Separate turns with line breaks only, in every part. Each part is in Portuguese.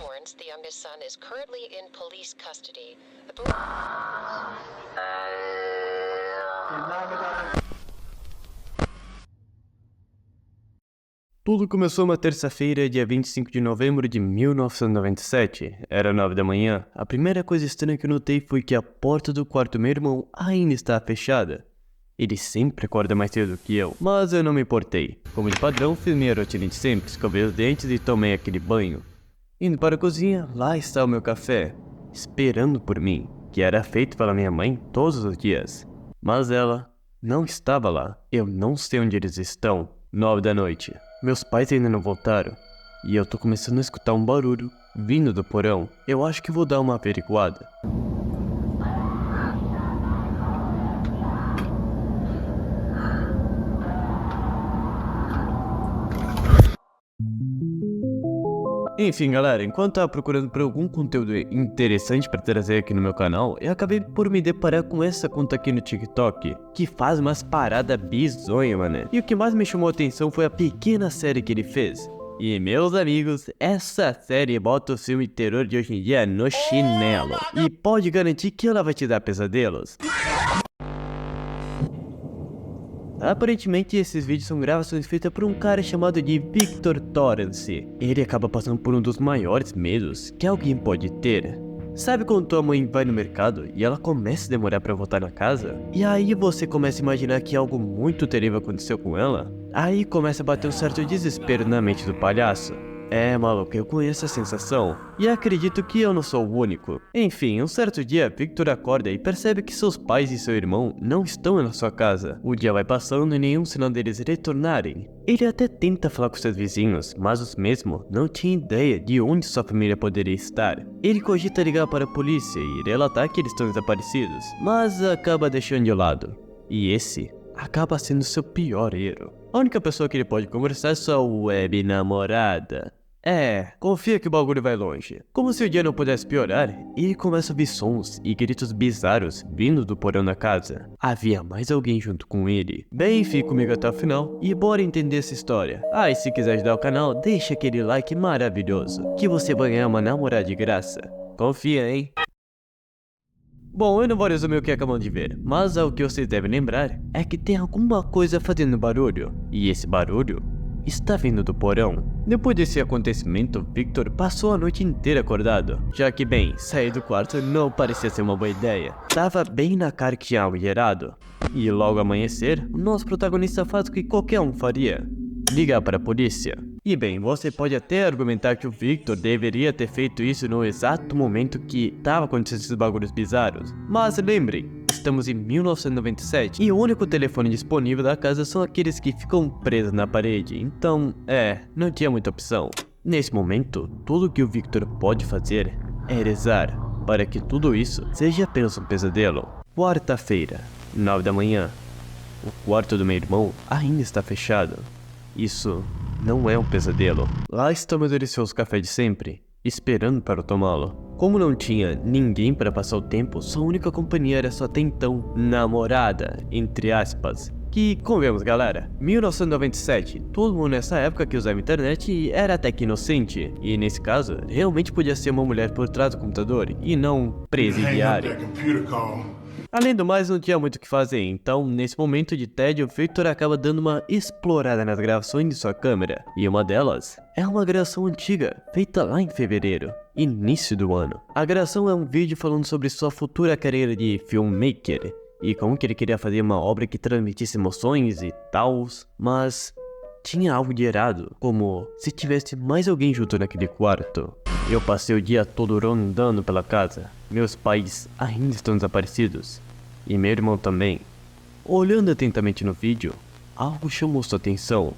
Lawrence, the youngest son, is currently in police custody.
Tudo começou uma terça-feira, dia 25 de novembro de 1997. Era 9 da manhã. A primeira coisa estranha que eu notei foi que a porta do quarto do meu irmão ainda estava fechada. Ele sempre acorda mais cedo que eu, mas eu não me importei. Como de padrão, fiz minha rotina de sempre, escovei os dentes e tomei aquele banho. Indo para a cozinha, lá está o meu café, esperando por mim, que era feito pela minha mãe todos os dias. Mas ela não estava lá. Eu não sei onde eles estão. 9 da noite. Meus pais ainda não voltaram. E eu tô começando a escutar um barulho vindo do porão. Eu acho que vou dar uma averiguada. Enfim, galera, enquanto tava procurando por algum conteúdo interessante para trazer aqui no meu canal, eu acabei por me deparar com essa conta aqui no TikTok, que faz umas paradas bizonhas, mano. E o que mais me chamou a atenção foi a pequena série que ele fez. E, meus amigos, essa série bota o filme terror de hoje em dia no chinelo. E pode garantir que ela vai te dar pesadelos. Aparentemente, esses vídeos são gravações feitas por um cara chamado de Victor Torrance. Ele acaba passando por um dos maiores medos que alguém pode ter. Sabe quando tua mãe vai no mercado e ela começa a demorar pra voltar na casa? E aí você começa a imaginar que algo muito terrível aconteceu com ela? Aí começa a bater um certo desespero na mente do palhaço. É, maluco, eu conheço a sensação. E acredito que eu não sou o único. Enfim, um certo dia, Victor acorda e percebe que seus pais e seu irmão não estão na sua casa. O dia vai passando e nenhum sinal deles retornarem. Ele até tenta falar com seus vizinhos, mas os mesmos não tinham ideia de onde sua família poderia estar. Ele cogita ligar para a polícia e relatar que eles estão desaparecidos, mas acaba deixando de lado. E esse acaba sendo seu pior erro. A única pessoa que ele pode conversar é sua web namorada. Confia que o bagulho vai longe. Como se o dia não pudesse piorar, ele começa a ouvir sons e gritos bizarros vindo do porão da casa. Havia mais alguém junto com ele. Bem, fique comigo até o final e bora entender essa história. E se quiser ajudar o canal, deixa aquele like maravilhoso, que você vai ganhar uma namorada de graça. Confia, hein? Bom, eu não vou resumir o que acabam de ver, mas o que vocês devem lembrar é que tem alguma coisa fazendo barulho, e esse barulho está vindo do porão. Depois desse acontecimento, Victor passou a noite inteira acordado, já que, bem, sair do quarto não parecia ser uma boa ideia. Tava bem na cara que tinha algo de errado. E logo ao amanhecer, o nosso protagonista faz o que qualquer um faria: ligar para a polícia. E bem, você pode até argumentar que o Victor deveria ter feito isso no exato momento que estava acontecendo esses bagulhos bizarros. Mas lembrem, estamos em 1997 e o único telefone disponível da casa são aqueles que ficam presos na parede. Então, não tinha muita opção. Nesse momento, tudo que o Victor pode fazer é rezar para que tudo isso seja apenas um pesadelo. Quarta-feira, 9 da manhã. O quarto do meu irmão ainda está fechado. Isso não é um pesadelo. Lá está o meu delicioso café de sempre, esperando para tomá-lo. Como não tinha ninguém para passar o tempo, sua única companhia era sua até então namorada, entre aspas. Que, convenhamos galera, 1997, todo mundo nessa época que usava internet era até que inocente. E nesse caso, realmente podia ser uma mulher por trás do computador e não um presidiário. Além do mais, não tinha muito o que fazer, então, nesse momento de tédio, Victor acaba dando uma explorada nas gravações de sua câmera. E uma delas é uma gravação antiga, feita lá em fevereiro, início do ano. A gravação é um vídeo falando sobre sua futura carreira de filmmaker, e como que ele queria fazer uma obra que transmitisse emoções e tals, mas tinha algo de errado, como se tivesse mais alguém junto naquele quarto. Eu passei o dia todo rondando pela casa. Meus pais ainda estão desaparecidos. E meu irmão também. Olhando atentamente no vídeo, algo chamou sua atenção.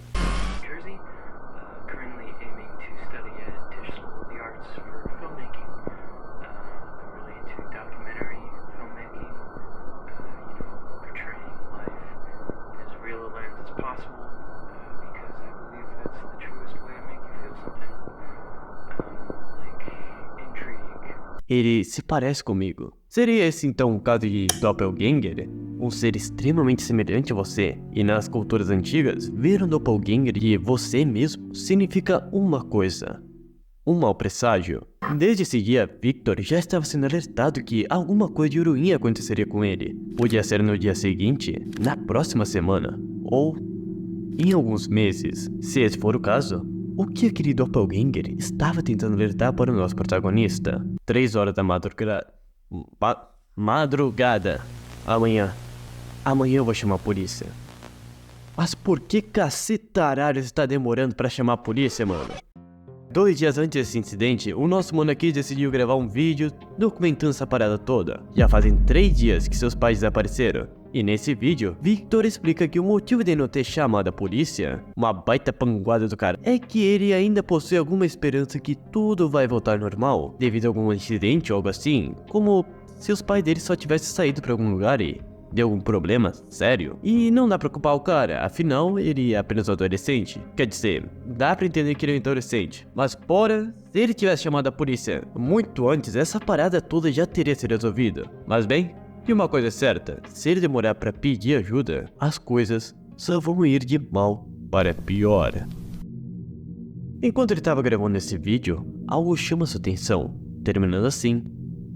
Ele se parece comigo. Seria esse então um caso de doppelganger? Um ser extremamente semelhante a você? E nas culturas antigas, ver um doppelganger de você mesmo significa uma coisa: um mau presságio. Desde esse dia, Victor já estava sendo alertado que alguma coisa de ruim aconteceria com ele. Podia ser no dia seguinte, na próxima semana, ou em alguns meses. Se esse for o caso, o que aquele doppelganger estava tentando alertar para o nosso protagonista? 3 horas da madrugada. Amanhã eu vou chamar a polícia. Mas por que cacetaralho está demorando pra chamar a polícia, mano? 2 dias antes desse incidente, o nosso mano aqui decidiu gravar um vídeo documentando essa parada toda. Já fazem 3 dias que seus pais desapareceram. E nesse vídeo, Victor explica que o motivo de não ter chamado a polícia, uma baita panguada do cara, é que ele ainda possui alguma esperança que tudo vai voltar normal, devido a algum incidente ou algo assim, como se os pais dele só tivessem saído pra algum lugar e deu algum problema sério. E não dá pra culpar o cara, afinal ele é apenas um adolescente. Quer dizer, dá pra entender que ele é um adolescente, mas porra, se ele tivesse chamado a polícia muito antes, essa parada toda já teria sido resolvida. Mas bem, e uma coisa é certa, se ele demorar pra pedir ajuda, as coisas só vão ir de mal para pior. Enquanto ele estava gravando esse vídeo, algo chama sua atenção, terminando assim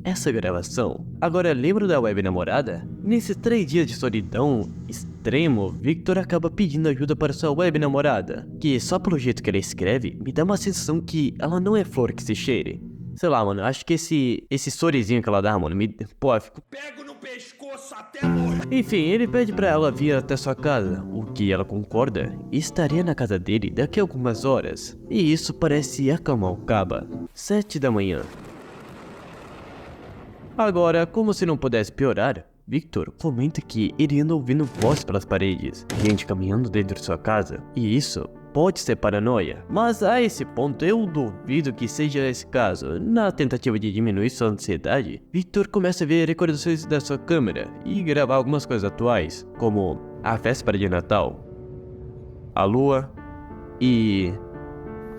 essa gravação. Agora, lembra da web namorada? Nesses 3 dias de solidão extremo, Victor acaba pedindo ajuda para sua web namorada, que só pelo jeito que ela escreve, me dá uma sensação que ela não é flor que se cheire. Sei lá, mano, acho que esse sorrisinho que ela dá, mano, pô, eu fico... Pego no pescoço até morrer. Enfim, ele pede pra ela vir até sua casa, o que ela concorda e estaria na casa dele daqui a algumas horas. E isso parece acalmar o caba. 7 da manhã. Agora, como se não pudesse piorar, Victor comenta que ele anda ouvindo vozes pelas paredes, gente caminhando dentro de sua casa, e isso pode ser paranoia. Mas a esse ponto eu duvido que seja esse caso. Na tentativa de diminuir sua ansiedade, Victor começa a ver recordações da sua câmera e gravar algumas coisas atuais, como a véspera de Natal, a lua e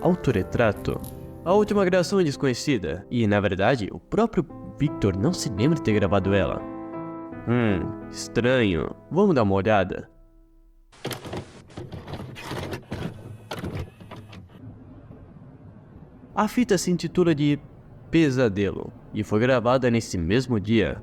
autorretrato. A última gravação é desconhecida, e na verdade, o próprio Victor não se lembra de ter gravado ela. Estranho. Vamos dar uma olhada. A fita se intitula de Pesadelo e foi gravada nesse mesmo dia.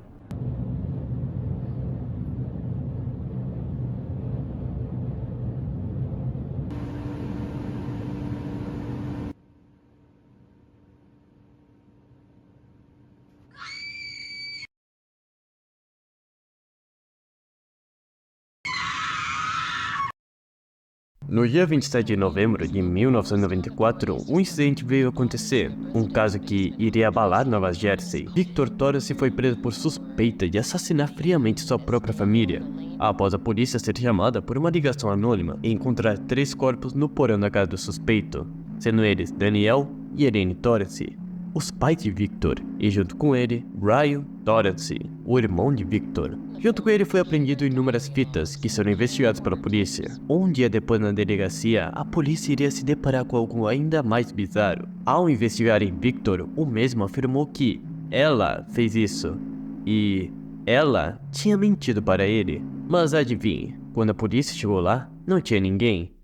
No dia 27 de novembro de 1994, um incidente veio acontecer, um caso que iria abalar Nova Jersey. Victor Torrance foi preso por suspeita de assassinar friamente sua própria família, após a polícia ser chamada por uma ligação anônima e encontrar 3 corpos no porão da casa do suspeito, sendo eles Daniel e Elaine Torrance, os pais de Victor, e junto com ele, Brian Torrance, o irmão de Victor. Junto com ele foi apreendido inúmeras fitas que serão investigadas pela polícia. Um dia depois na delegacia, a polícia iria se deparar com algo ainda mais bizarro. Ao investigarem Victor, o mesmo afirmou que ela fez isso e ela tinha mentido para ele. Mas adivinhe, quando a polícia chegou lá, não tinha ninguém.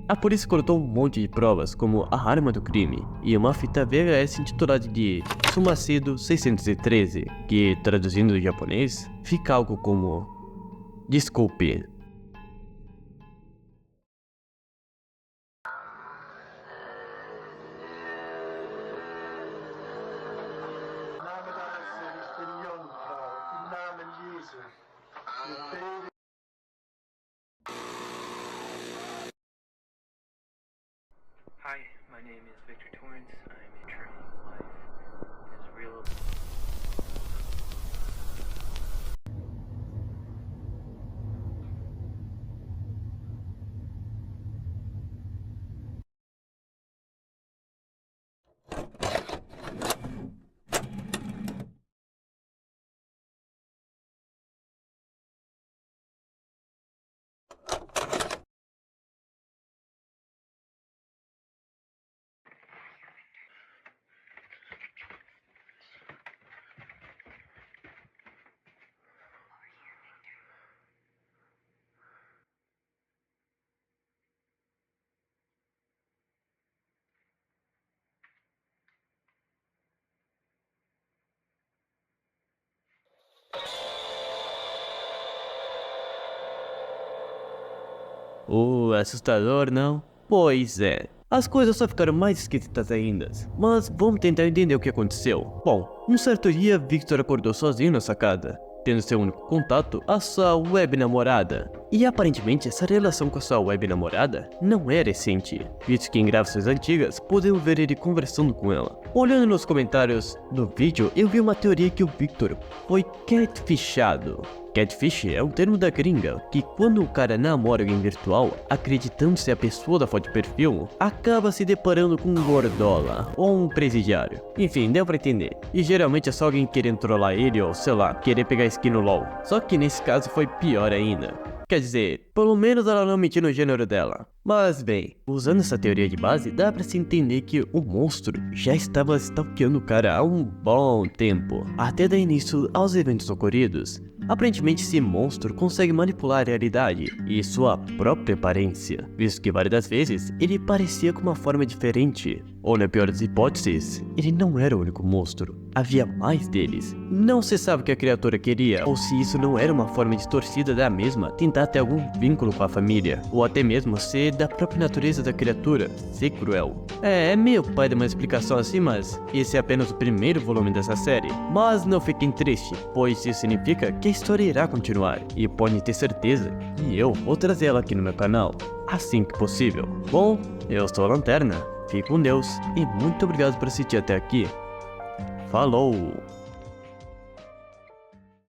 A polícia coletou um monte de provas, como a arma do crime e uma fita VHS intitulada de Sumacedo 613, que, traduzindo do japonês, fica algo como: desculpe.
Hi, my name is Victor Torrance. I'm a trainee life as real.
Assustador, não? Pois é. As coisas só ficaram mais esquisitas ainda, mas vamos tentar entender o que aconteceu. Bom, um certo dia, Victor acordou sozinho na sacada, tendo seu único contato a sua web namorada. E aparentemente essa relação com a sua web namorada não era recente, visto que em gravações antigas podemos ver ele conversando com ela. Olhando nos comentários do vídeo, eu vi uma teoria que o Victor foi catfishado. Catfish é um termo da gringa, que quando o cara namora alguém virtual, acreditando ser a pessoa da foto de perfil, acaba se deparando com um gordola, ou um presidiário. Enfim, deu pra entender. E geralmente é só alguém querendo trollar ele, ou sei lá, querer pegar skin no LoL. Só que nesse caso foi pior ainda. Quer dizer, pelo menos ela não mentiu no gênero dela. Mas bem, usando essa teoria de base, dá pra se entender que o monstro já estava stalkeando o cara há um bom tempo, até dar início aos eventos ocorridos. Aparentemente esse monstro consegue manipular a realidade e sua própria aparência, visto que várias das vezes ele parecia com uma forma diferente. Ou na pior das hipóteses, ele não era o único monstro, havia mais deles. Não se sabe o que a criatura queria, ou se isso não era uma forma distorcida da mesma tentar ter algum vínculo com a família, ou até mesmo ser da própria natureza da criatura, ser cruel. É meio pai de uma explicação assim, mas esse é apenas o primeiro volume dessa série. Mas não fiquem tristes, pois isso significa que a história irá continuar, e pode ter certeza que eu vou trazer ela aqui no meu canal, assim que possível. Bom, eu sou a Lanterna, fique com Deus, e muito obrigado por assistir até aqui. Falou!